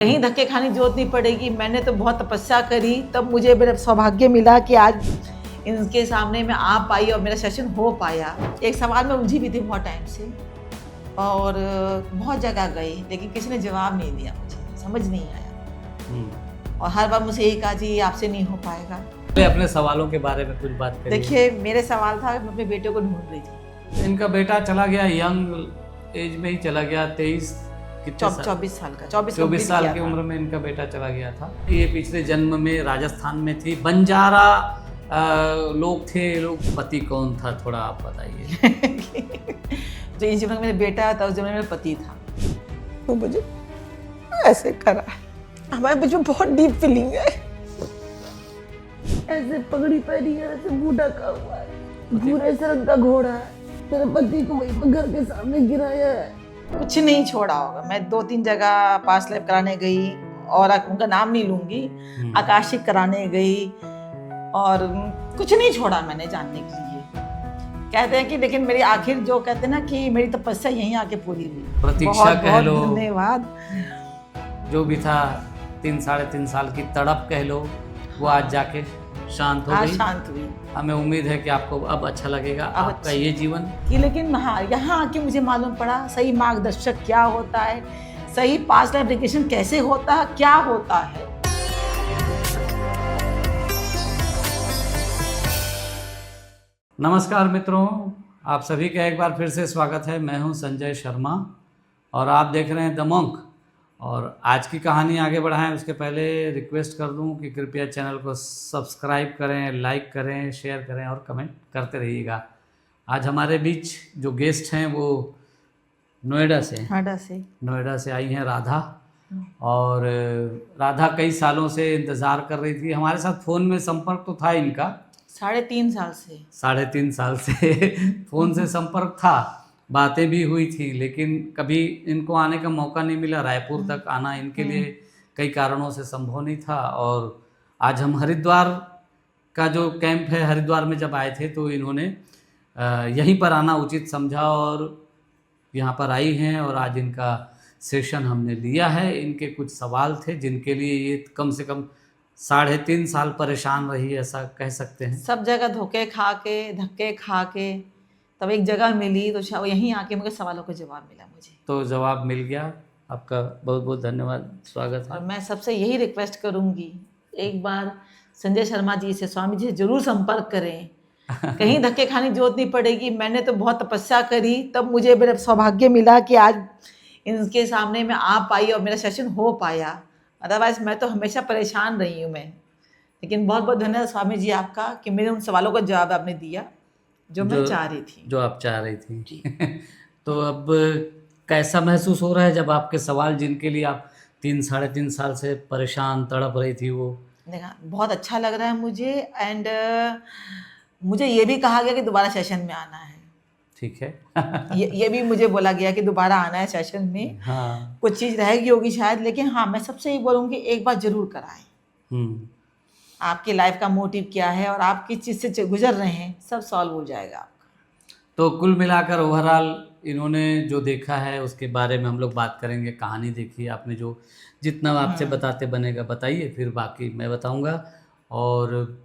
कहीं धक्के खाने की जरूरत नहीं पड़ेगी। मैंने तो बहुत तपस्या करी, तब मुझे मेरा सौभाग्य मिला कि आज इनके सामने मैं आ पाई और मेरा सेशन हो पाया। एक सवाल में उलझी भी थी बहुत टाइम से और बहुत जगह गई, लेकिन किसी ने जवाब नहीं दिया, मुझे समझ नहीं आया। और हर बार मुझे यही कहा जी आपसे नहीं हो पाएगा। अपने सवालों के बारे में कुछ बात करिए। देखिए मेरे सवाल था, मैं अपने बेटे को ढूंढ रही थी। इनका बेटा चला गया, यंग एज में ही चला गया, 24 साल का, 24 साल की उम्र में इनका बेटा चला गया था। ये पिछले जन्म में राजस्थान में थी, बंजारा लोग थे। पति कौन था, थोड़ा आप बताइए। जो इस जीवन में मेरा बेटा था, उस जीवन में मेरा पति था। वो मुझे ऐसे करा, हमारे बीच में बहुत डीप फीलिंग है। ऐसे पगड़ी पहनी है, ऐसे मुंह ढका हुआ है, भूरे से रंग का घोड़ा है। मेरे पति को वहीं पर घर के सामने गिराया है। कुछ नहीं छोड़ा होगा। मैं 2-3 जगह पास लाइफ कराने गई और उनका नाम नहीं लूंगी, आकाशिक कराने गई और कुछ नहीं छोड़ा मैंने जानने के लिए। कहते हैं कि लेकिन मेरी आखिर जो कहते हैं ना कि मेरी तपस्या यहीं आके पूरी हुई। प्रतीक्षा कह लो, धन्यवाद। जो भी था 3-3.5 साल की तड़प कह लो, वो आज जाके शांत हो गई। शांत हुई। हमें उम्मीद है कि आपको अब अच्छा लगेगा आपका ये जीवन कि। लेकिन हाँ, यहाँ आके मुझे मालूम पड़ा सही मार्गदर्शक क्या होता है, सही पास्ट लाइफ रिग्रेशन कैसे होता है, क्या होता है। नमस्कार मित्रों, आप सभी का एक बार फिर से स्वागत है। मैं हूं संजय शर्मा और आप देख रहे हैं द मॉन्क। और आज की कहानी आगे बढ़ाएं उसके पहले रिक्वेस्ट कर दूं कि कृपया चैनल को सब्सक्राइब करें, लाइक करें, शेयर करें और कमेंट करते रहिएगा। आज हमारे बीच जो गेस्ट हैं वो नोएडा से आई हैं राधा। और राधा कई सालों से इंतज़ार कर रही थी। हमारे साथ फ़ोन में संपर्क तो था इनका 3.5 साल से फ़ोन से संपर्क था, बातें भी हुई थी, लेकिन कभी इनको आने का मौका नहीं मिला। रायपुर तक आना इनके लिए कई कारणों से संभव नहीं था। और आज हम हरिद्वार का जो कैंप है, हरिद्वार में जब आए थे तो इन्होंने यहीं पर आना उचित समझा और यहाँ पर आई हैं। और आज इनका सेशन हमने लिया है। इनके कुछ सवाल थे जिनके लिए ये कम से कम 3.5 साल परेशान रही, ऐसा कह सकते हैं। सब जगह धोखे खा के, धक्के खा के, तब एक जगह मिली तो यहीं आके मुझे सवालों का जवाब मिला। मुझे तो जवाब मिल गया। आपका बहुत बहुत धन्यवाद, स्वागत है। और मैं सबसे यही रिक्वेस्ट करूंगी, एक बार संजय शर्मा जी से, स्वामी जी से जरूर संपर्क करें। कहीं धक्के खाने की जरूरत नहीं पड़ेगी। मैंने तो बहुत तपस्या करी, तब मुझे मेरा सौभाग्य मिला कि आज इनके सामने मैं आ पाई और मेरा सेशन हो पाया। अदरवाइज मैं तो हमेशा परेशान रही हूँ मैं। लेकिन बहुत बहुत धन्यवाद स्वामी जी आपका कि मेरे उन सवालों का जवाब आपने दिया जो मैं चाह रही थी, जो आप चाह रही थी। तो अब कैसा महसूस हो रहा है जब आपके सवाल जिनके लिए आप 3-3.5 साल से परेशान तड़प रही थी वो? देखा, बहुत अच्छा लग रहा है मुझे। एंड मुझे ये भी कहा गया कि दोबारा सेशन में आना है। ठीक है। ये भी मुझे बोला गया कि दोबारा आना है सेशन में। हाँ। कुछ चीज़ रहेगी होगी शायद, लेकिन हाँ मैं सबसे ये बोलूँगी एक बार जरूर कराएं। आपकी लाइफ का मोटिव क्या है और आप किस चीज़ से गुजर रहे हैं, सब सॉल्व हो जाएगा आपका। तो कुल मिलाकर ओवरऑल इन्होंने जो देखा है उसके बारे में हम लोग बात करेंगे। कहानी देखी आपने, जो जितना आपसे बताते बनेगा बताइए, फिर बाकी मैं बताऊंगा। और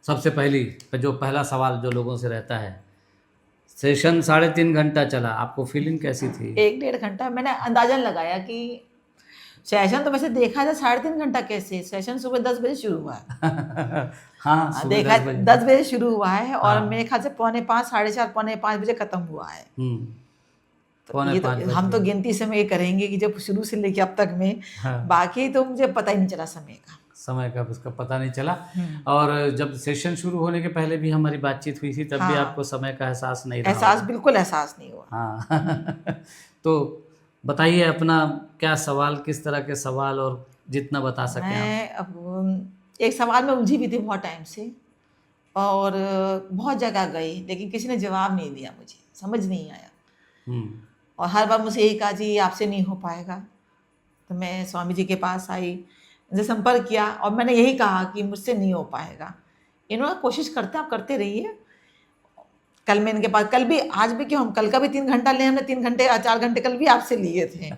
सबसे पहला सवाल जो लोगों से रहता है, सेशन 3.5 घंटा चला, आपको फीलिंग कैसी थी? 1-1.5 घंटा। मैंने अंदाजन लगाया कि सेशन तो वैसे देखा जाए 3.5 घंटा कैसे, सेशन सुबह 10 बजे शुरू हुआ है। हाँ, देखा 10 बजे शुरू हुआ है और हाँ। मेरे ख्याल से 4:45, 4:30, 4:45 बजे खत्म हुआ है। तो ये तो हम तो गिनती समय ये करेंगे कि जब शुरू से लेके अब तक में। हाँ। बाकी तो मुझे पता ही नहीं चला समय का उसका पता नहीं चला। और जब सेशन शुरू होने के पहले भी हमारी बातचीत हुई थी तब भी आपको समय का एहसास नहीं रहा? बिल्कुल एहसास नहीं हुआ। हाँ। तो बताइए अपना क्या सवाल, किस तरह के सवाल, और जितना बता सकें। मैं अब एक सवाल में उलझी भी थी बहुत टाइम से और बहुत जगह गई, लेकिन किसी ने जवाब नहीं दिया, मुझे समझ नहीं आया। और हर बार मुझे यही कहा जी आपसे नहीं हो पाएगा। तो मैं स्वामी जी के पास आई, उनसे संपर्क किया और मैंने यही कहा कि मुझसे नहीं हो पाएगा। इन्होंने कोशिश करते आप करते रहिए, कल मैं इनके पास, कल भी, आज भी क्यों, हम कल का भी 3 घंटा लिए, हमने 3 घंटे 4 घंटे कल भी आपसे लिए थे।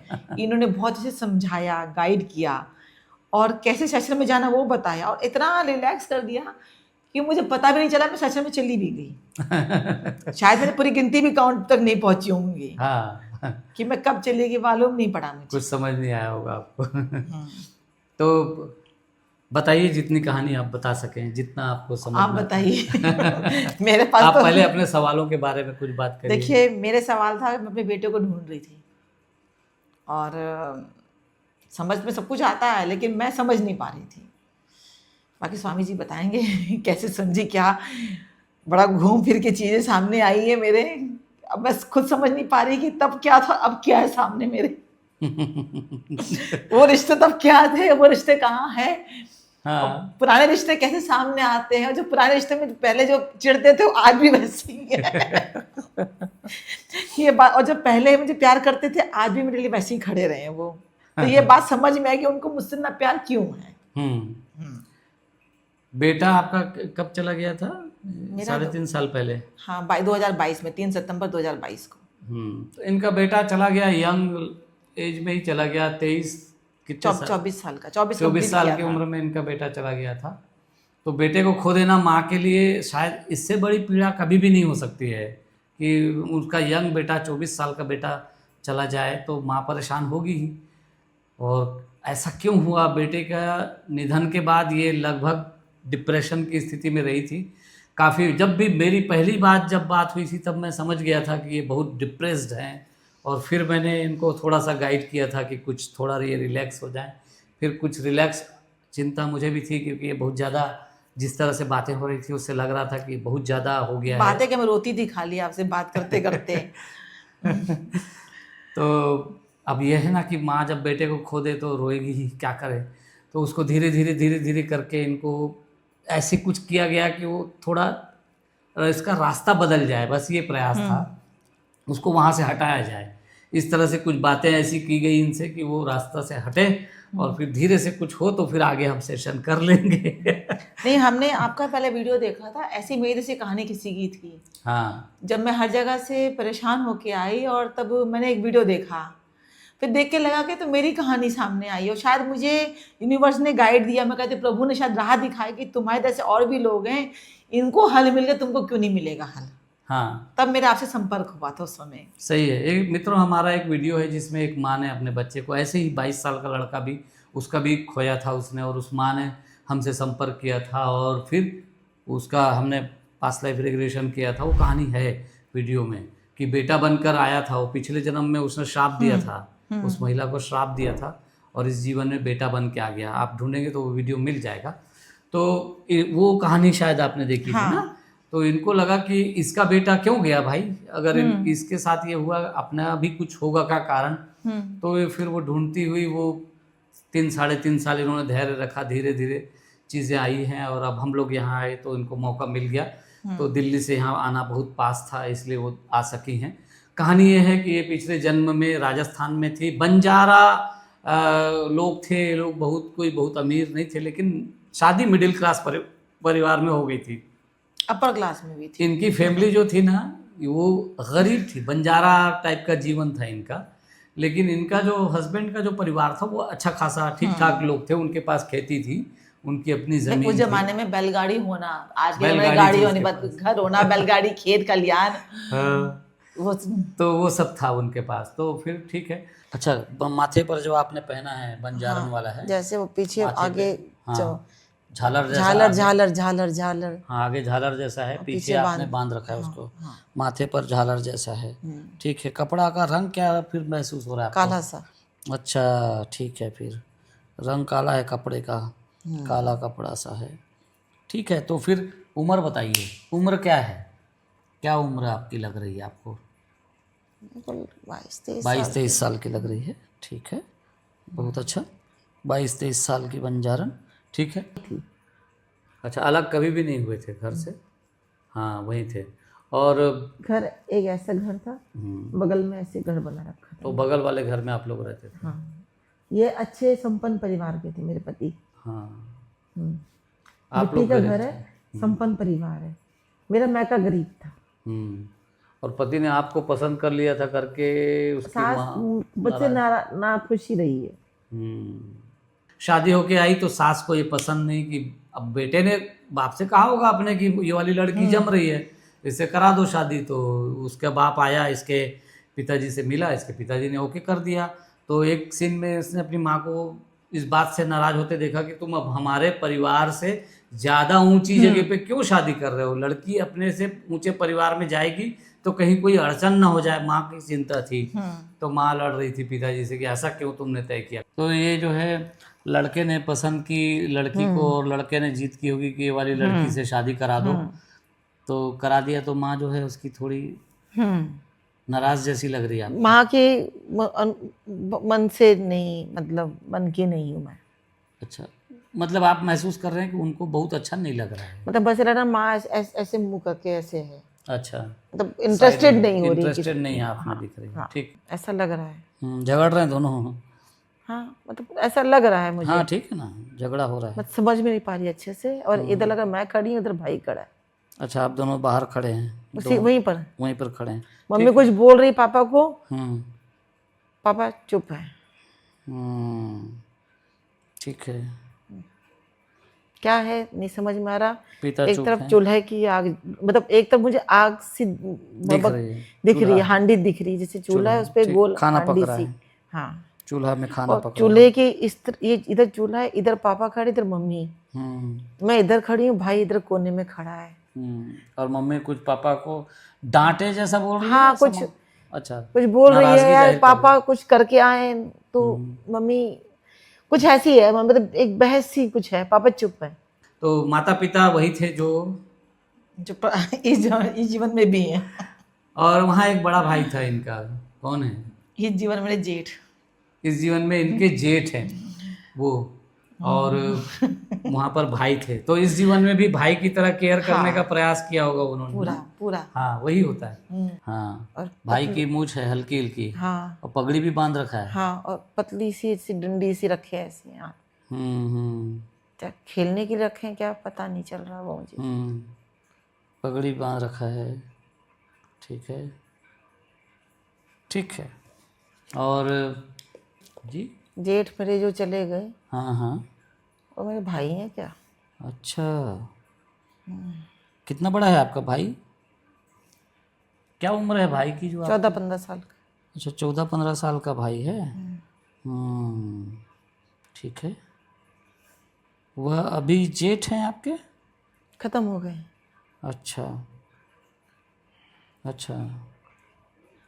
इन्होंने बहुत अच्छे से समझाया, गाइड किया, और कैसे सेशन में जाना वो बताया, और इतना रिलैक्स कर दिया कि मुझे पता भी नहीं चला मैं सेशन में चली भी गई। शायद मैंने पूरी गिनती भी काउंट तक नहीं पहुंची होंगी हाँ, कि मैं कब चली गई, मालूम नहीं पड़ा मुझे। कुछ समझ नहीं आया होगा आपको। तो बताइए जितनी कहानी आप बता सकें, जितना आपको समझ आप में आता है। बताइए। मेरे पास आप तो पहले अपने सवालों के बारे में कुछ बात करिए। देखिए, मेरे सवाल था, मैं अपने बेटे को ढूंढ रही थी, और समझ में सब कुछ आता है लेकिन मैं समझ नहीं पा रही थी। बाकी स्वामी जी बताएंगे कैसे समझी, क्या बड़ा घूम फिर के चीजें सामने आई है मेरे। अब मैं खुद समझ नहीं पा रही कि तब क्या था, अब क्या है सामने मेरे। वो रिश्ते तब क्या थे, वो रिश्ते कहाँ है, हाँ, पुराने रिश्ते कैसे सामने आते हैं, और जो पुराने रिश्ते में पहले जो चिढ़ते थे वो आज भी वैसे ही है। ये बात, और जब पहले मुझे प्यार करते थे आज भी मेरे लिए वैसे ही खड़े रहे हैं वो। तो ये बात समझ में आई कि उनको मुझसे इतना प्यार क्यों है। बेटा आपका कब चला गया था? मेरा 3.5 साल पहले। हाँ, 2022 में 3 सितंबर 2022 को। तो इनका बेटा चला गया यंग एज में ही चला गया, 23 कितने साल, 24 साल का, 24 24 साल की उम्र में इनका बेटा चला गया था। तो बेटे को खो देना माँ के लिए शायद इससे बड़ी पीड़ा कभी भी नहीं हो सकती है कि उसका यंग बेटा, 24 साल का बेटा चला जाए, तो माँ परेशान होगी ही। और ऐसा क्यों हुआ? बेटे का निधन के बाद ये लगभग डिप्रेशन की स्थिति में रही थी काफ़ी। जब भी मेरी पहली बात जब बात हुई थी तब मैं समझ गया था कि ये बहुत डिप्रेस्ड हैं, और फिर मैंने इनको थोड़ा सा गाइड किया था कि कुछ थोड़ा ये रिलैक्स हो जाए। फिर कुछ रिलैक्स चिंता मुझे भी थी क्योंकि ये बहुत ज़्यादा जिस तरह से बातें हो रही थी उससे लग रहा था कि बहुत ज़्यादा हो गया है। बातें क्या, मैं रोती थी खाली आपसे बात करते करते। तो अब यह है ना कि माँ जब बेटे को खो दे तो रोएगी ही, क्या करे। तो उसको धीरे धीरे करके इनको ऐसे कुछ किया गया कि वो थोड़ा इसका रास्ता बदल जाए, बस ये प्रयास था, उसको वहाँ से हटाया जाए। इस तरह से कुछ बातें ऐसी की गई इनसे कि वो रास्ता से हटे, और फिर धीरे से कुछ हो तो फिर आगे हम सेशन कर लेंगे। नहीं, हमने आपका पहले वीडियो देखा था, ऐसी मेरी से कहानी किसी की थी। हाँ, जब मैं हर जगह से परेशान होके आई, और तब मैंने एक वीडियो देखा, फिर देख के लगा कि तो मेरी कहानी सामने आई, और शायद मुझे यूनिवर्स ने गाइड दिया। मैं कहती प्रभु ने शायद राह दिखाई कि तुम्हारे जैसे और भी लोग हैं, इनको हल मिल गया, तुमको क्यों नहीं मिलेगा हल। हाँ, तब मेरा आपसे संपर्क हुआ था उस समय। सही है। एक मित्रों, हमारा एक वीडियो है जिसमें एक माँ ने अपने बच्चे को, ऐसे ही 22 साल का लड़का भी, उसका भी खोया था उसने, और उस माँ ने हमसे संपर्क किया था, और फिर उसका हमने पास्ट लाइफ रिग्रेशन किया था। वो कहानी है वीडियो में कि बेटा बनकर आया था, वो पिछले जन्म में उसने श्राप दिया था, उस महिला को श्राप दिया था, और इस जीवन में बेटा बन के आ गया। आप ढूंढेंगे तो वो वीडियो मिल जाएगा। तो वो कहानी शायद आपने देखी थी ना। तो इनको लगा कि इसका बेटा क्यों गया भाई, अगर इसके साथ ये हुआ, अपना भी कुछ होगा का कारण। तो ये फिर वो ढूंढती हुई वो 3-3.5 साल इन्होंने धैर्य रखा, धीरे धीरे चीज़ें आई हैं, और अब हम लोग यहाँ आए तो इनको मौका मिल गया। तो दिल्ली से यहाँ आना बहुत पास था, इसलिए वो आ सकी हैं। कहानी ये है कि ये पिछले जन्म में राजस्थान में थी, बंजारा लोग थे, लोग बहुत अमीर नहीं थे, लेकिन शादी मिडिल क्लास परिवार में हो गई थी, अपर क्लास में भी थी। इनकी फैमिली जो थी ना वो गरीब थी, बंजारा टाइप का जीवन था इनका। लेकिन इनका जो हस्बैंड का जो परिवार था वो अच्छा खासा ठीक ठाक लोग थे, उनके पास खेती थी, उनकी अपनी जमीन उस थी। जमाने में बैलगाड़ी होना, आज के बैलगाड़ी गाड़ी थी होने उसके बाद पास। घर होना, बैलगाड़ी, खेत खलियान, वो तो वो सब था उनके पास। तो फिर ठीक है। अच्छा, माथे पर जो आपने पहना है बंजारन वाला है, जैसे वो पीछे माथे आगे पे, हाँ, झालर जैसा, झालर आगे, झालर झालर झालर, हाँ, आगे झालर जैसा है, पीछे आपने बांध रखा है उसको, माथे पर झालर जैसा है। ठीक है। कपड़ा का रंग क्या फिर महसूस हो रहा है आपको? काला सा। अच्छा, ठीक है। फिर रंग काला है कपड़े का, काला कपड़ा सा है। ठीक है। तो फिर उम्र बताइए, उम्र क्या है, क्या उम्र आपकी लग रही है आपको? 22-23 साल की लग रही है। ठीक है, बहुत अच्छा। 22-23 साल की बंजारन, ठीक है। अच्छा, अलग कभी भी नहीं हुए थे घर से? हाँ, वहीं थे। और घर एक ऐसा घर था, बगल में ऐसे घर बना रखा था। तो बगल वाले घर में आप लोग रहते थे? हाँ, ये अच्छे संपन्न परिवार के थे मेरे पति। हाँ, आप मिट्टी लोग का गरीब घर है, संपन्न परिवार है। मेरा मैका गरीब था। और पति ने आपको पसंद कर लिया था करके उसकी सास माँ बच्चे ना खुशी रही है। शादी होके आई तो सास को ये पसंद नहीं कि अब बेटे ने बाप से कहा होगा अपने कि ये वाली लड़की जम रही है, इससे करा दो शादी। तो उसका बाप आया, इसके पिताजी से मिला, इसके पिताजी ने ओके कर दिया। तो एक सीन में उसने अपनी माँ को इस बात से नाराज होते देखा कि तुम अब हमारे परिवार से ज़्यादा ऊंची जगह पे क्यों शादी कर रहे हो, लड़की अपने से ऊंचे परिवार में जाएगी तो कहीं कोई अड़चन ना हो जाए, माँ की चिंता थी। तो माँ लड़ रही थी पिताजी से कि ऐसा क्यों तुमने तय किया। तो ये जो है लड़के ने पसंद की लड़की को और लड़के ने जीत की होगी कि ये वाली लड़की से शादी करा दो, तो करा दिया। तो माँ जो है उसकी थोड़ी नाराज जैसी लग रही है आपको। माँ के मन से नहीं, मतलब मन की नहीं हूँ मैं। अच्छा, मतलब आप महसूस कर रहे हैं कि उनको बहुत अच्छा नहीं लग रहा है। मतलब बस रहा ना, माँ ऐसे मुंह करके ऐसे है, अच्छा, मतलब इंटरेस्टेड नहीं हो रही, इंटरेस्टेड नहीं है आप में दिख रही है। हाँ, ठीक, ऐसा लग रहा है। झगड़ रहे हैं दोनों। हाँ, मतलब ऐसा लग रहा है मुझे। हाँ ठीक है ना, झगड़ा हो रहा है। मैं समझ में नहीं पा रही अच्छे से, और इधर लगा मैं खड़ी हूँ, उधर भाई खड़ा है। अच्छा, आप दोनों बाहर खड़े हैं, उसी वहीं पर खड़े हैं। मम्मी कुछ बोल रही पापा को, पापा चुप है। ठीक है। क्या है नहीं समझ में आ रहा। पिता एक चुप तरफ हैं। चूल्हे की आग, मतलब एक तरफ मुझे आग सी दिख रही है, दिख रही है, हांडी दिख रही है, जैसे चूल्हा है उस पे गोल खाना पक हांडी रहा सी। है, हाँ, चूल्हा में खाना और पक रहा चूल्हे की ये इधर चूल्हा है, इधर पापा खड़े, इधर मम्मी। है। मैं इधर खड़ी हूँ, भाई इधर कोने में खड़ा है। और मम्मी कुछ पापा को डांटे जैसा बोल रही है। हाँ, कुछ अच्छा, कुछ बोल रही है नाराजगी यार, जाहिर कर पापा कुछ करके आए तो मम्मी कुछ ऐसी है, मतलब एक बहस सी कुछ है, पापा चुप है। तो माता पिता वही थे जो इस जीवन में भी है। और वहाँ एक बड़ा भाई था इनका, कौन है? इस जीवन में जेठ। इस जीवन में इनके जेठ हैं वो, और वहाँ पर भाई थे। तो इस जीवन में भी भाई की तरह केयर करने का प्रयास किया होगा उन्होंने पूरा ना? पूरा। हाँ वही होता है। हाँ, और भाई की मूछ है हल्की हल्की, हाँ, और पगड़ी भी बांध रखा है। हाँ, और पतली सी ऐसी डंडी सी रखे है ऐसे यहाँ। क्या खेलने के लिए रखे हैं क्या पता नहीं चल रहा वो मुझे। पगड़ी बांध रखा है, ठीक है, ठीक है। और जी, जेठ मेरे जो चले गए, हाँ हाँ, वो मेरे भाई हैं क्या? अच्छा, कितना बड़ा है आपका भाई? क्या उम्र है भाई की जो 14-15 साल का। अच्छा, 14-15 साल का भाई है। ठीक है। वह अभी जेठ हैं आपके? खत्म हो गए। अच्छा अच्छा,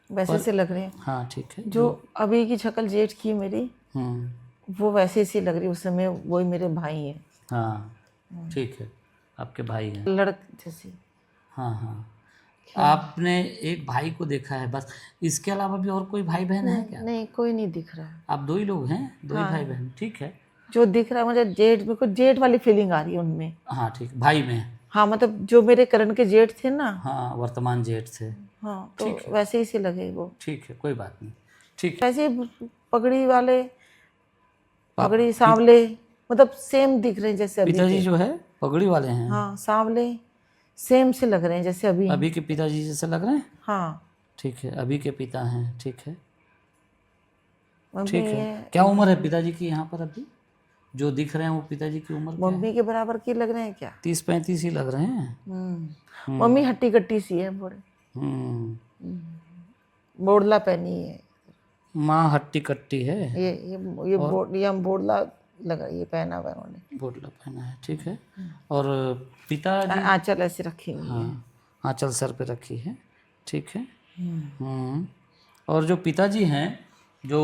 वैसे से लग रहे हैं। हाँ ठीक है। जो अभी की शक्ल जेठ की मेरी, वो वैसे सी लग रही, उस समय वही मेरे भाई हैं। हाँ ठीक है, आपके भाई हैं, लड़क जैसी। हाँ हाँ। आपने एक भाई को देखा है बस, इसके अलावा भी और कोई भाई बहन है क्या? नहीं, कोई नहीं दिख रहा है। आप दो ही लोग हैं, दो ही भाई बहन, ठीक है। जो दिख रहा है मुझे जेठ, मेरे को जेठ वाली फीलिंग आ रही है उनमें। हाँ ठीक, भाई में। हाँ, मतलब जो मेरे करण के जेठ थे ना, हाँ, वर्तमान जेठ से। हाँ, तो वैसे ही से लगे वो। ठीक है, कोई बात नहीं, ठीक है। वैसे ही पगड़ी वाले, पगड़ी सांवले, मतलब सेम दिख रहे हैं जैसे अभी पिताजी के। जो है पगड़ी वाले हैं? हाँ, सांवले सेम से लग रहे हैं जैसे अभी। अभी के पिताजी जैसे लग रहे हैं? हाँ, ठीक है, अभी के पिता हैं, ठीक है, मम्मी ठीक है। क्या उम्र है पिताजी की यहाँ पर अभी जो दिख रहे हैं? वो पिताजी की उम्र क्या है? मम्मी के बराबर की लग रहे हैं क्या? 30-35 ही लग रहे हैं। मम्मी हट्टी कट्टी सी है बड़े, बोड़ला पहनी है। माँ हट्टी कट्टी है। ये हम बोड़ला लगा, ये पहना हुआ है उन्होंने। बोडला पहना है, ठीक है। और पिताजी? आंचल ऐसे रखी हुई है। हाँ, आंचल सर पे रखी है, ठीक है। और जो पिताजी हैं, जो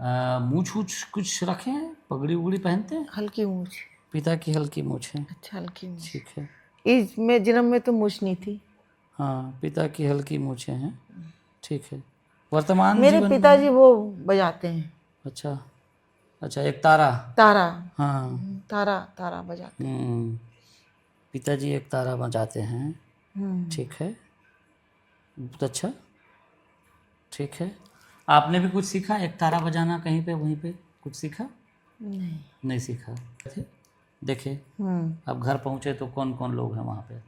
मूछ वूछ कुछ रखे हैं, पगड़ी उगड़ी पहनते हैं? हल्की मूछ। पिता की हल्की मूछ है, अच्छा, हल्की मूछ। ठीक है। इस में जन्म में तो मूछ नहीं थी। हाँ, पिता की हल्की मूछें हैं, ठीक है। वर्तमान मेरे जीवन पिताजी वो बजाते हैं। अच्छा अच्छा, एक तारा। तारा। हाँ, तारा बजाते हैं। पिताजी एक तारा बजाते हैं, ठीक है, बहुत अच्छा, ठीक है। आपने भी कुछ सीखा एक तारा बजाना कहीं पे, वहीं पे कुछ सीखा? नहीं सीखा थे। देखे, अब घर पहुँचे तो कौन कौन लोग हैं वहाँ पे?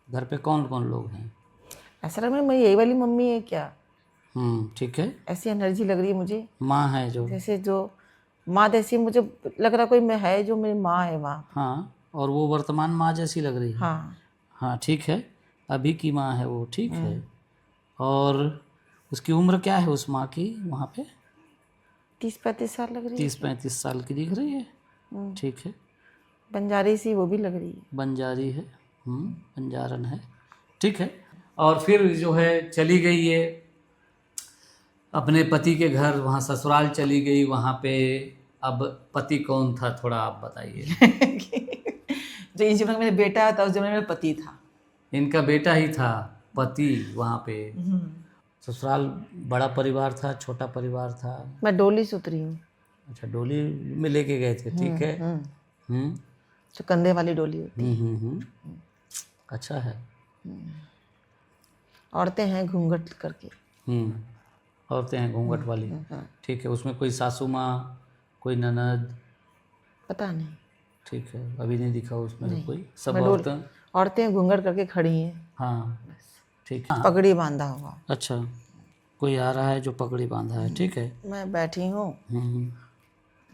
घर पे कौन कौन लोग हैं? ऐसा लग रहा है मेरी यही वाली मम्मी है क्या? ठीक है। ऐसी एनर्जी लग रही है मुझे, माँ है जो? जैसे जो माँ जैसी मुझे लग रहा कोई मैं है जो मेरी माँ है वहाँ। हाँ, और वो वर्तमान माँ जैसी लग रही है? हाँ। हाँ ठीक है, अभी की माँ है वो, ठीक है। और उसकी उम्र क्या है उस माँ की वहाँ पे? 30-35 साल लग रही है। 30-35 साल की दिख रही है, ठीक है। बंजारी सी वो भी लग रही है। बंजारी है, बंजारन है, ठीक है। और फिर जो है चली गई ये अपने पति के घर, वहाँ ससुराल चली गई, वहाँ पे अब पति कौन था थोड़ा आप बताइए। जो इस जीवन में मेरा बेटा था उस जीवन में मेरा पति था। इनका बेटा ही था पति वहाँ पे। ससुराल बड़ा परिवार था, छोटा परिवार था? मैं डोली से उतरी हूँ। अच्छा, डोली में लेके गए थे, ठीक है। जो कंधे वाली डोली होती है। अच्छा है। औरतें हैं घूंघट करके। औरतें हैं घूंघट वाली, ठीक है। उसमें कोई सासू माँ, कोई ननद? पता नहीं। ठीक है, अभी नहीं दिखा उसमें नहीं। कोई, सब मैं औरतें? औरतें घूंघट करके खड़ी हैं, हाँ ठीक है। पगड़ी बांधा हुआ। अच्छा, कोई आ रहा है जो पगड़ी बांधा है, ठीक है। मैं बैठी हूँ, हम्म,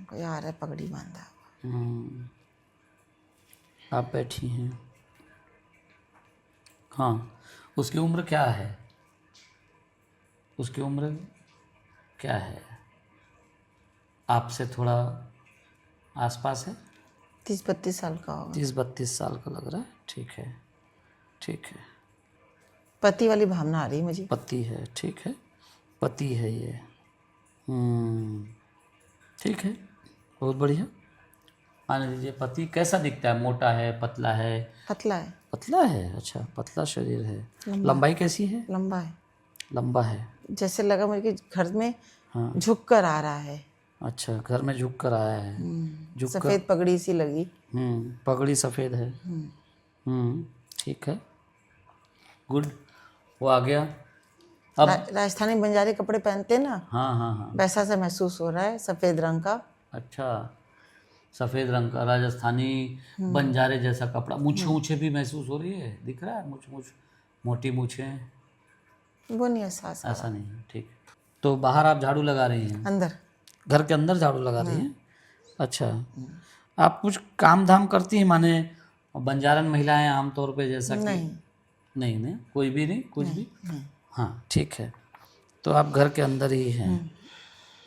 कोई आ रहा है पगड़ी बांधा हुआ। आप बैठी हैं, हाँ। उसकी उम्र क्या है? उसकी उम्र क्या है? आपसे थोड़ा आसपास है? 30-32 साल का होगा। 30-32 साल का लग रहा है, ठीक है, ठीक है। पति वाली भावना आ रही है मुझे। पति है, ठीक है, पति है ये। ठीक है, बहुत बढ़िया। आने दीजिए। पति कैसा दिखता है? मोटा है, पतला है? पतला है। पतला है, अच्छा, पतला शरीर है। लंबाई कैसी है? लंबा है। लंबा है, जैसे लगा मुझे कि घर में हाँ। झुक कर आ रहा है। अच्छा, घर में झुक कर आया है, झुक कर। सफेद पगड़ी सी लगी। पगड़ी सफ़ेद है, ठीक है, गुड। वो आ गया अब। राजस्थानी बंजारी कपड़े पहनते ना, हाँ हाँ हाँ। वैसा सा महसूस हो रहा है, सफेद रंग का। अच्छा, सफ़ेद रंग का राजस्थानी बंजारे जैसा कपड़ा। मूछें ऊँचे भी महसूस हो रही है, दिख रहा है? मूछ मोटी मूछें? वो नहीं एहसास आ ऐसा नहीं है, ठीक है। तो बाहर आप झाड़ू लगा रही हैं? रहा। अंदर। घर के अंदर झाड़ू लगा रही हैं, अच्छा। आप कुछ काम धाम करती हैं? माने बंजारन महिलाएं आमतौर पे जैसा कि नहीं नहीं, कोई भी नहीं, कुछ भी? हाँ ठीक है, तो आप घर के अंदर ही हैं,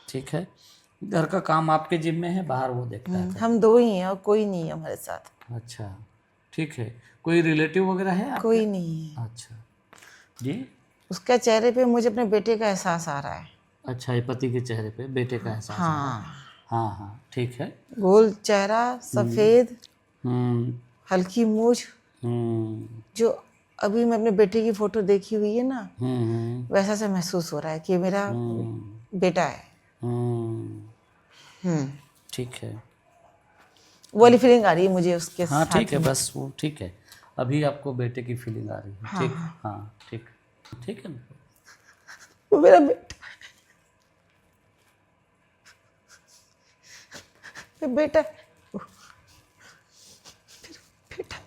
ठीक है। घर का काम आपके जिम्मे है, बाहर वो देखता है? हम दो ही हैं और कोई नहीं है हमारे साथ। अच्छा ठीक है, कोई रिलेटिव वगैरह है आपके? कोई नहीं है। अच्छा जी। उसके चेहरे पे मुझे अपने बेटे का एहसास आ रहा है। अच्छा, ये पति के चेहरे पे बेटे का एहसास? हाँ। हाँ हाँ ठीक है। गोल चेहरा, सफेद, हम्म हल्की मूछ। हम्म जो अभी मैं अपने बेटे की फोटो देखी हुई है ना, हम्म वैसा से महसूस हो रहा है कि मेरा बेटा है। ठीक है, वो वाली फीलिंग आ रही है मुझे उसके हाँ साथ ठीक है, में। बस वो ठीक है। अभी आपको बेटे की फीलिंग आ रही है, ठीक, हाँ ठीक, ठीक है ना। वो मेरा बेटा है। मेरा बेटा है। बेटा है।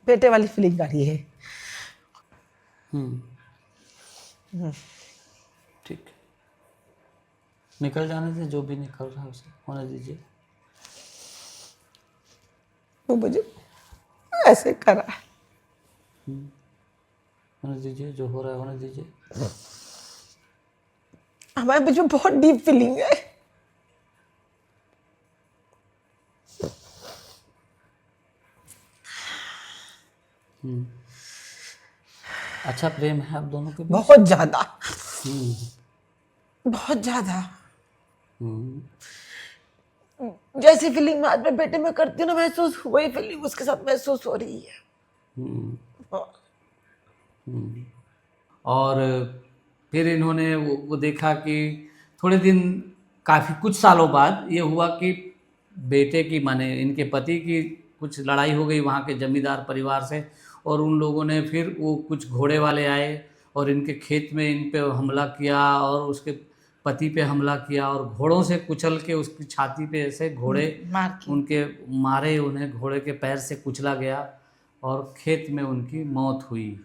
बेटे वाली फीलिंग आ रही है। ठीक है, निकल जाने दे, जो भी निकल रहा है उसे होने दीजिए। वो मुझे ऐसे करा है। होने दीजिए, जो हो रहा है होने दीजिए। हमारे बीच में बहुत डीप फीलिंग है। अच्छा प्रेम है आप दोनों के बीच? बहुत ज्यादा, बहुत ज्यादा। जैसी फीलिंग मैं अपने बेटे में करती हूँ ना महसूस, वही फीलिंग उसके साथ महसूस हो रही है। और फिर इन्होंने वो देखा कि थोड़े दिन, काफ़ी कुछ सालों बाद ये हुआ कि बेटे की, माने इनके पति की कुछ लड़ाई हो गई वहाँ के जमींदार परिवार से, और उन लोगों ने फिर वो कुछ घोड़े वाले आए और इनके खेत में इन पे हमला किया, और उसके पति पे हमला किया और घोड़ों से कुचल के उसकी छाती पे ऐसे घोड़े मार के उनके मारे, उन्हें घोड़े के पैर से कुचला गया और खेत में उनकी मौत हुई।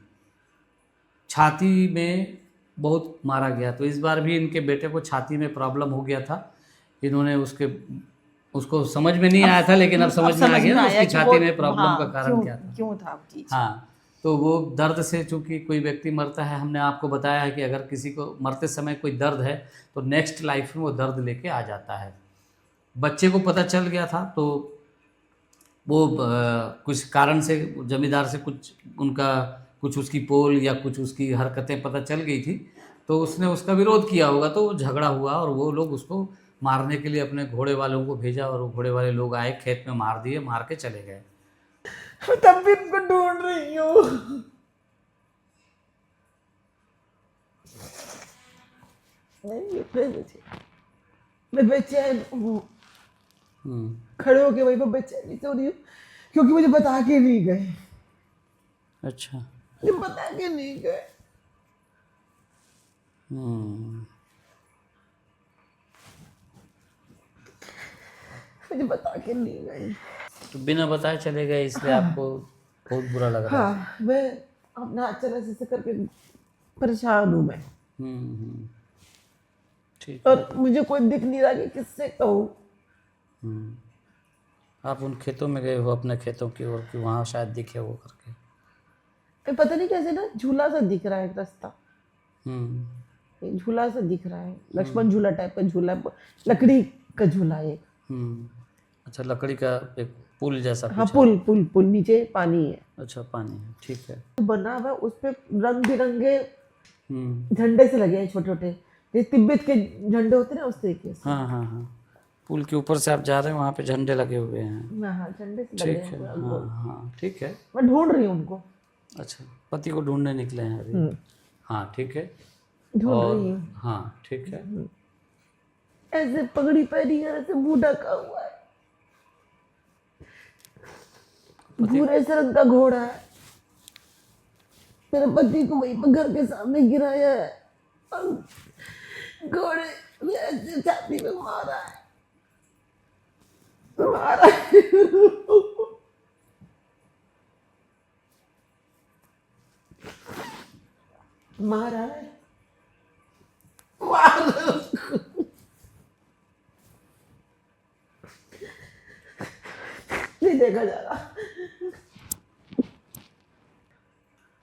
छाती में बहुत मारा गया। तो इस बार भी इनके बेटे को छाती में प्रॉब्लम हो गया था। इन्होंने उसको समझ में नहीं आया था, लेकिन अब समझ में आ गया उसकी छाती में प्रॉब्लम का कारण क्या था। क्यों था आपकी? हाँ, तो वो दर्द से, चूंकि कोई व्यक्ति मरता है, हमने आपको बताया है कि अगर किसी को मरते समय कोई दर्द है तो नेक्स्ट लाइफ में वो दर्द लेके आ जाता है। बच्चे को पता चल गया था, तो वो कुछ कारण से जमींदार से कुछ उसकी पोल या कुछ उसकी हरकतें पता चल गई थी, तो उसने उसका विरोध किया होगा, तो झगड़ा हुआ और वो लोग उसको मारने के लिए अपने घोड़े वालों को भेजा और वो घोड़े वाले लोग आए, खेत में मार दिए, मार के चले गए। तब भी उनको ढूंढ रही हूँ। मैं बेचैन हूँ, खड़े होके वहीं पर बेचैनी हो रही हूँ, क्योंकि मुझे बता के नहीं गए। अच्छा। मुझे बता के नहीं गए। मुझे बता के नहीं गए, तो बिना बताए चले गए, इसलिए आपको बहुत बुरा लग रहा है। हाँ, मैं अपना आचरण ऐसे करके परेशान हूँ मैं। ठीक। और मुझे कोई दिख नहीं रहा कि किससे कहूँ। आप उन खेतों में गए हो, अपने खेतों की ओर, कि वहाँ शायद दिखे वो करके। पता नहीं कैसे ना झूला सा दिख रहा है, एक रास्ता एक झूला सा दिख रहा है, लक्ष्मण झूला टाइप का झूला, लकड़ी का झूला है एक। अच्छा, लकड़ी का एक पुल जैसा हाँ, कुछ है। पुल नीचे पानी है। अच्छा, पानी है, ठीक है। बना हुआ उस पे रंग बिरंगे झंडे से लगे हैं, छोटे छोटे, जैसे तिब्बत के झंडे होते हैं ना, उस तरीके से। हाँ। पुल के ऊपर से आप जा रहे हैं, वहाँ पे झंडे लगे हुए हैं। हाँ, झंडे से लगे ठीक है। हैं। हाँ, ठीक है। मैं ढूंढ रही हूँ उनको। अच्छा, पति को ढूंढने निकले हैं अभी। हाँ, ठीक है। ढूंढ रही हूँ। हाँ, ठीक है। ऐसे पगड़ी पहनी है, ऐसे मुंह ढका हुआ है, भूरे से रंग का घोड़ा है। मेरे पति को वहीं पर घर के सामने गिराया है और घोड़े ने ऐसे छाती में मारा है। मारा है, नहीं देखा जा रहा।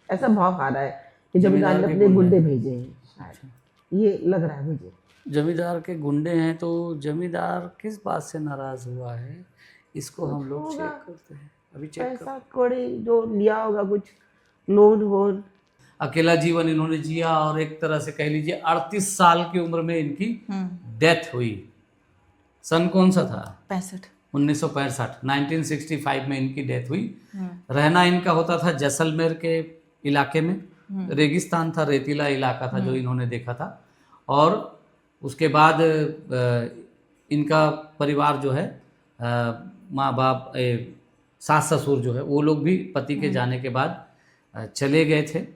ऐसा भाव आ रहा है कि जमींदार ने अपने गुंडे भेजे हैं शायद, ये लग रहा है मुझे। जमींदार के गुंडे हैं, तो जमींदार किस बात से नाराज हुआ है, इसको हम लोग चेक करते हैं। अभी चेक पैसा कौड़ी जो लिया होगा, कुछ लोन वोन। अकेला जीवन इन्होंने जिया और एक तरह से कह लीजिए 38 साल की उम्र में इनकी डेथ हुई। सन कौन सा था? 1965, 1965 में इनकी डेथ हुई। रहना इनका होता था जैसलमेर के इलाके में, रेगिस्तान था, रेतीला इलाका था जो इन्होंने देखा था। और उसके बाद इनका परिवार जो है, माँ बाप, सास ससुर जो है, वो लोग भी पति के जाने के बाद चले गए थे।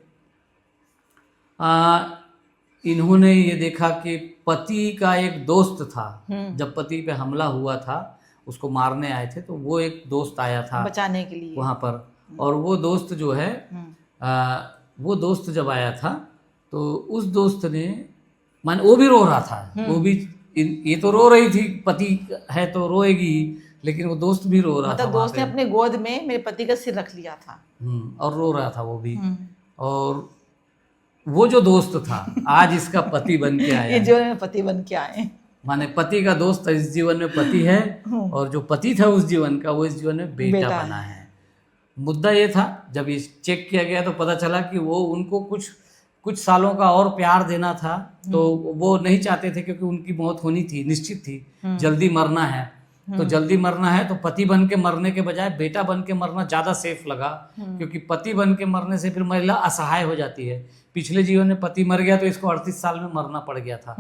इन्होंने ये देखा कि पति का एक दोस्त था, जब पति पे हमला हुआ था, उसको मारने आए थे, तो वो एक दोस्त आया था बचाने के लिए वहाँ पर। और वो दोस्त जो है, वो दोस्त जब आया था, तो उस दोस्त ने, मान वो भी रो रहा था, वो भी, ये तो रो रही थी, पति है तो रोएगी, लेकिन वो दोस्त भी रो रहा था। दोस्त ने अपने गोद में मेरे पति का सिर रख लिया था और रो रहा था वो भी। और वो जो दोस्त था आज इसका पति बन के आया, ये जीवन में पति बन के आए, माने पति का दोस्त इस जीवन में पति है, और जो पति था उस जीवन का, वो इस जीवन में बेटा बना है। मुद्दा ये था, जब ये चेक किया गया तो पता चला कि वो उनको कुछ सालों का और प्यार देना था, तो वो नहीं चाहते थे, क्योंकि उनकी मौत होनी थी, निश्चित थी, जल्दी मरना है। तो जल्दी मरना है तो पति बन के मरने के बजाय बेटा बन के मरना ज़्यादा सेफ लगा, क्योंकि पति बन के मरने से फिर महिला असहाय हो जाती है। पिछले जीवन में पति मर गया तो इसको 38 साल में मरना पड़ गया था,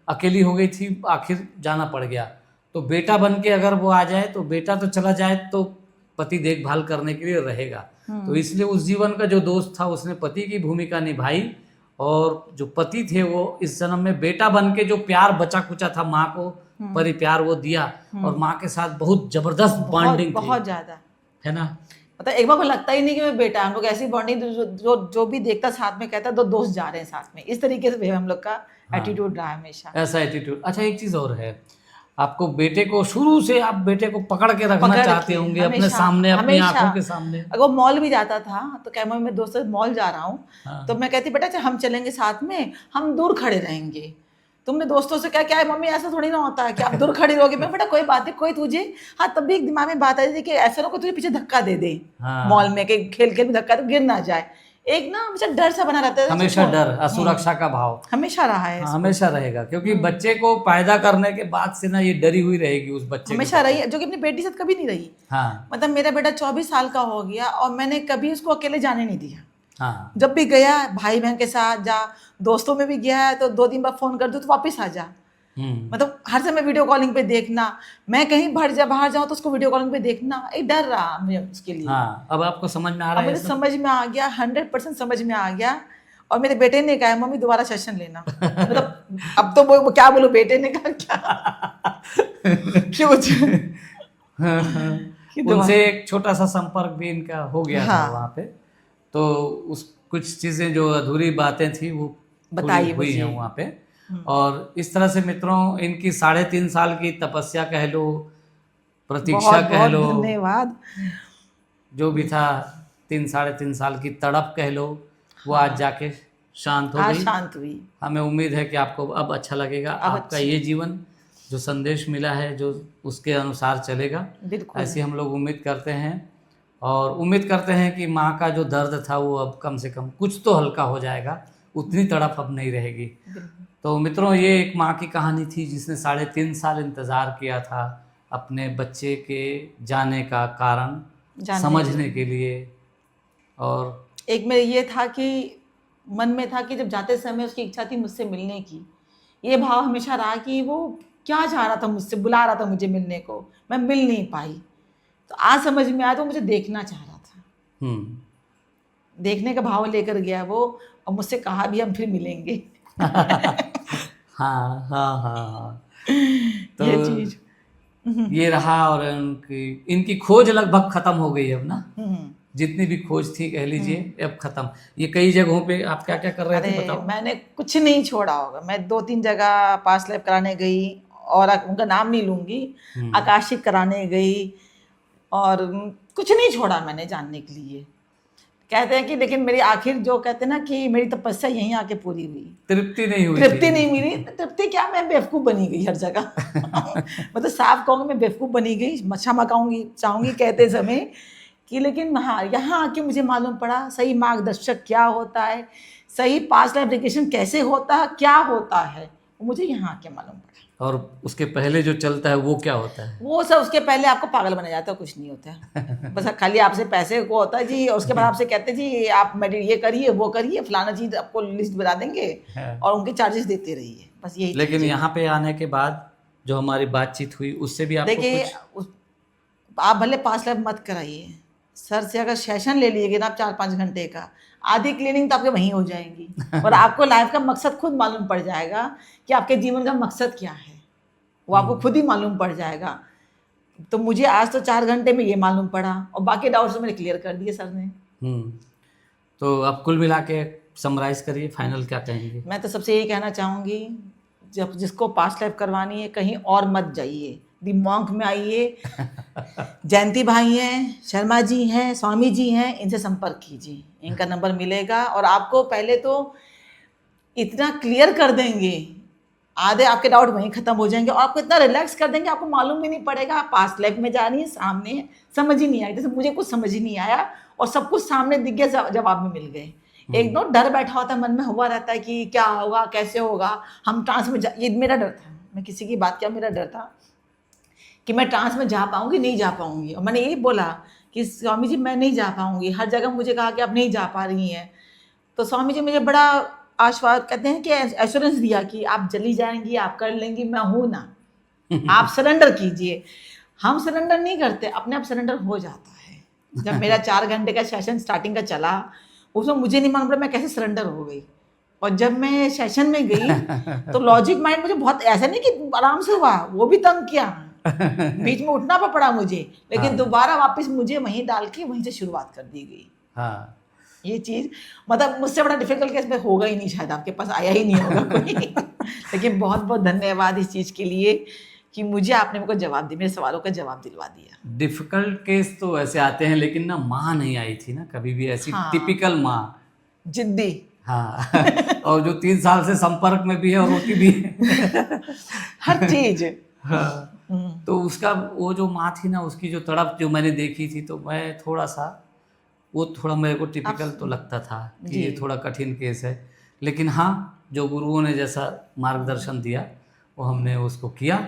अकेली हो गई थी, आखिर जाना पड़ गया। तो बेटा बन के अगर वो आ जाए, तो बेटा तो चला जाए तो पति देखभाल करने के लिए रहेगा। तो इसलिए उस जीवन का जो दोस्त था उसने पति की भूमिका निभाई और जो पति थे वो इस जन्म में बेटा बन के जो प्यार बचा कुचा था माँ को परि प्यार वो दिया, और माँ के साथ बहुत जबरदस्त बॉन्डिंग थी, बहुत ज्यादा, है ना। मतलब एक बार को लगता ही नहीं कि मैं बेटा, हम लोग ऐसी बॉन्डिंग जो भी देखता साथ में कहता दो दोस्त जा रहे हैं साथ में, इस तरीके से हम लोग का एटीट्यूड रहा हमेशा। ऐसा एटीट्यूड। अच्छा, एक चीज और है, आपको बेटे को शुरू से आप बेटे को पकड़ के रखना चाहते होंगे अपने सामने, अपनी आंखों के सामने। अगर वो मॉल भी जाता था तो क्या मैं दोस्त मॉल जा रहा हूँ तो मैं कहती बेटा अच्छा हम चलेंगे साथ में, हम दूर खड़े रहेंगे। तुमने दोस्तों से क्या है मम्मी, ऐसा थोड़ी ना होता है कि आप दूर खड़ी रहोगे। मैं बेटा कोई बात नहीं, कोई तुझे, हाँ तब भी एक दिमाग में बात आई थी कि ऐसा ना कोई तुझे पीछे धक्का दे दे मॉल में, कि खेल के भी धक्का तो गिर ना जाए। एक ना हमेशा डर सा बना रहता है, हमेशा डर, असुरक्षा का भाव हमेशा रहा है, हमेशा रहेगा, क्योंकि बच्चे को पैदा करने के बाद से ना ये डरी हुई रहेगी उस बच्चे, हमेशा रही है, जो कि अपनी बेटी से कभी नहीं रही। हाँ, मतलब मेरा बेटा 24 साल का हो गया और मैंने कभी उसको अकेले जाने नहीं दिया। हाँ, जब भी गया भाई बहन के साथ जा, दोस्तों में भी गया है तो 2 दिन बाद फोन कर दो तो वापस आ जा। मतलब हर समय वीडियो कॉलिंग पे देखना, मैं कहीं बाहर जाऊँ तो उसको वीडियो कॉलिंग पे देखना, एक डर रहा मुझे उसके लिए। हाँ, अब आपको समझ में आ रहा है? मुझे समझ में आ गया, 100% समझ में आ गया। और मेरे बेटे ने कहा मम्मी दोबारा सेशन लेना। मतलब अब तो वो क्या बोलूं, बेटे ने कहा क्या उनसे एक छोटा सा संपर्क भी इनका हो गया था वहाँ पे, तो उस कुछ चीजें जो अधूरी बातें थी वो बताई हुई हैं वहाँ पे। और इस तरह से मित्रों इनकी 3.5 साल की तपस्या कह लो, प्रतीक्षा कह लो, धन्यवाद, जो भी था 3-3.5 साल की तड़प कह लो, वो आज जाके शांत हो गई, शांत हुई। हमें उम्मीद है कि आपको अब अच्छा लगेगा, आपका ये जीवन जो संदेश मिला है जो उसके अनुसार चलेगा, ऐसी हम लोग उम्मीद करते हैं। और उम्मीद करते हैं कि माँ का जो दर्द था वो अब कम से कम कुछ तो हल्का हो जाएगा, उतनी तड़प अब नहीं रहेगी। तो मित्रों ये एक माँ की कहानी थी जिसने 3.5 साल इंतज़ार किया था अपने बच्चे के जाने का कारण समझने के लिए। और एक में ये था कि मन में था कि जब जाते समय उसकी इच्छा थी मुझसे मिलने की, ये भाव हमेशा रहा कि वो क्या चाह रहा था मुझसे, बुला रहा था मुझे मिलने को, मैं मिल नहीं पाई। तो आज समझ में आया तो मुझे देखना चाह रहा था, देखने का भाव लेकर गया वो, और मुझसे कहा भी हम फिर मिलेंगे। हाँ हाँ हाँ, तो ये चीज ये रहा। और इनकी खोज लगभग खत्म हो गई अब ना, जितनी भी खोज थी कह लीजिए अब खत्म। ये कई जगहों पे आप क्या क्या कर रहे थे बताओ? मैंने कुछ नहीं छोड़ा होगा, मैं 2-3 जगह पास लाइफ कराने गई, और उनका नाम नहीं लूंगी, आकाशिक कराने गई, और कुछ नहीं छोड़ा मैंने जानने के लिए। कहते हैं कि लेकिन मेरी आखिर जो कहते हैं ना कि मेरी तपस्या यहीं आके पूरी हुई, तृप्ति नहीं हुई, तृप्ति नहीं मिली। तृप्ति क्या, मैं बेवकूफ़ बनी गई हर जगह। मतलब साफ कहूँगी मैं बेवकूफ़ बनी गई, क्षमा चाहूँगी कहते समय कि, लेकिन हाँ यहाँ आके मुझे मालूम पड़ा सही मार्गदर्शक क्या होता है, सही पास्ट लाइफ रिग्रेशन कैसे होता है, क्या होता है, मुझे यहाँ आके मालूम पड़ा। और उसके पहले जो चलता है वो क्या होता है? वो सब उसके पहले आपको पागल बना जाता है, कुछ नहीं होता है। बस खाली आपसे पैसे को होता है जी, और उसके बाद आपसे कहते हैं जी आप ये करिए वो करिए, फलाना चीज़ आपको लिस्ट बता देंगे और उनके चार्जेस देते रहिए, बस यही। लेकिन यहाँ पे आने के बाद जो हमारी बातचीत हुई उससे भी आपको देखिए, आप भले 5 लाख मत कराइए, सर से अगर सेशन ले लीजिएगा ना आप 4-5 घंटे का, आधी क्लीनिंग तो आपके वहीं हो जाएंगी। और आपको लाइफ का मकसद खुद मालूम पड़ जाएगा कि आपके जीवन का मकसद क्या है, वो आपको खुद ही मालूम पड़ जाएगा। तो मुझे आज तो 4 घंटे में ये मालूम पड़ा, और बाकी डाउट्स मैंने क्लियर कर दिए सर ने। तो अब कुल मिला के समराइज करिए, फाइनल क्या कहेंगे? मैं तो सबसे यही कहना चाहूँगी, जब जिसको पास्ट लाइफ करवानी है कहीं और मत जाइए, दी मॉन्क में आइए। जयंती भाई हैं, शर्मा जी हैं, स्वामी जी हैं, इनसे संपर्क कीजिए, इनका नंबर मिलेगा। और आपको पहले तो इतना क्लियर कर देंगे, आधे आपके डाउट वहीं खत्म हो जाएंगे, और आपको इतना रिलैक्स कर देंगे आपको मालूम भी नहीं पड़ेगा आप पास्ट लाइफ में जा रही है, सामने है, समझ ही नहीं आया। जैसे मुझे कुछ समझ ही नहीं आया और सब कुछ सामने दिख गया, जवाब में मिल गए। एक दो डर बैठा होता है मन में, हुआ रहता है कि क्या होगा, कैसे होगा, हम ट्रांस में ये मेरा डर था। मैं किसी की बात किया, मेरा डर था कि मैं ट्रांस में जा पाऊंगी नहीं जा पाऊंगी, और मैंने यही बोला कि स्वामी जी मैं नहीं जा पाऊंगी। हर जगह मुझे कहा कि आप नहीं जा पा रही हैं, तो स्वामी जी मुझे बड़ा आश्वास कहते हैं कि एश्योरेंस दिया कि आप चली जाएंगी, आप कर लेंगी, मैं हूँ ना, आप सरेंडर कीजिए। हम सरेंडर नहीं करते, अपने आप सरेंडर हो जाता है। जब मेरा 4 घंटे का सेशन स्टार्टिंग का चला, उसमें मुझे नहीं मालूम पड़ा मैं कैसे सरेंडर हो गई, और जब मैं सेशन में गई तो लॉजिक माइंड मुझे बहुत, ऐसा नहीं कि आराम से हुआ, वो भी तंग किया, बीच में उठना पड़ा मुझे, लेकिन हाँ। दोबारा वापस मुझे वहीं डाल के वहीं से शुरुआत कर दी गई। हाँ, ये चीज मतलब मुझसे बड़ा डिफिकल्ट केस में होगा ही नहीं, शायद आपके पास आया ही नहीं होगा कोई। लेकिन बहुत बहुत धन्यवाद इस चीज के लिए कि मुझे आपने मेरे को जवाब दिया, मेरे सवालों का जवाब दिलवा दिया। डिफिकल्ट केस तो ऐसे आते हैं, लेकिन ना माँ नहीं आई थी ना कभी भी ऐसी। हाँ। टिपिकल माँ। जिद्दी। हाँ। और जो 3 साल से संपर्क में भी है और रोती भी है। हर चीज। हाँ। तो उसका वो जो माँ थी ना, उसकी जो तड़प जो मैंने देखी थी, तो मैं थोड़ा सा, वो थोड़ा मेरे को टिपिकल तो लगता था कि ये थोड़ा कठिन केस है। लेकिन हाँ, जो गुरुओं ने जैसा मार्गदर्शन दिया वो हमने उसको किया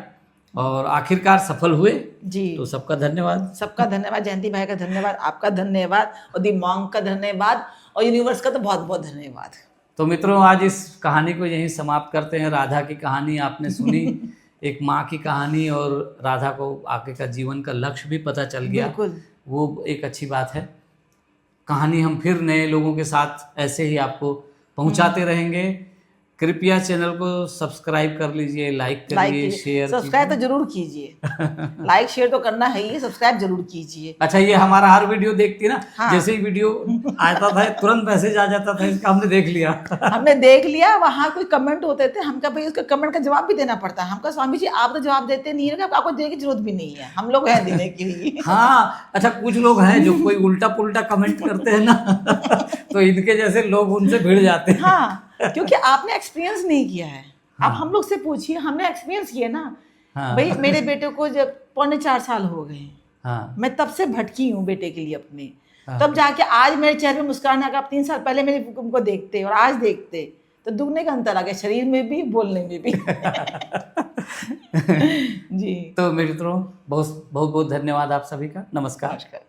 और आखिरकार सफल हुए। जी, तो सबका धन्यवाद। सबका धन्यवाद, जयंती भाई का धन्यवाद, आपका धन्यवाद, और दी मॉन्क का धन्यवाद, और यूनिवर्स का तो बहुत बहुत धन्यवाद। तो मित्रों, आज इस कहानी को यहीं समाप्त करते हैं। राधा की कहानी आपने सुनी, एक माँ की कहानी, और राधा को आगे का जीवन का लक्ष्य भी पता चल गया। बिल्कुल। वो एक अच्छी बात है। कहानी हम फिर नए लोगों के साथ ऐसे ही आपको पहुंचाते रहेंगे। कृपया चैनल को सब्सक्राइब कर लीजिए, लाइक करिए, शेयर सब्सक्राइब तो जरूर कीजिए। लाइक शेयर तो करना है ही, सब्सक्राइब जरूर कीजिए। अच्छा, ये हमारा हर वीडियो देखती ना, हाँ। जैसे ही वीडियो आता था तुरंत मैसेज आ जाता था, इसका हमने देख लिया। हमने देख लिया, वहाँ कोई कमेंट होते थे, हमका भाई उसका कमेंट का जवाब भी देना पड़ता है। हमका स्वामी जी आप तो जवाब देते नहीं है, आपको देने की जरूरत भी नहीं है, हम लोग हैं देने के लिए। हाँ, अच्छा, कुछ लोग हैं जो कोई उल्टा पुल्टा कमेंट करते हैं ना, तो इनके जैसे लोग उनसे भिड़ जाते हैं। हाँ, क्योंकि आपने एक्सपीरियंस नहीं किया है। हाँ। आप हम लोग से पूछिए, हमने एक्सपीरियंस किया ना। हाँ। भाई मेरे बेटे को जब 3.25 साल हो गए हैं, हाँ। मैं तब से भटकी हूँ बेटे के लिए अपने। हाँ। तब जाके आज मेरे चेहरे पे मुस्कान आ गया। आप 3 साल पहले मेरे को देखते और आज देखते तो दुगने का अंतर आ गया, शरीर में भी, बोलने में भी। जी, तो मित्रों, बहुत बहुत बहुत धन्यवाद आप सभी का। नमस्कार। नमस्कार।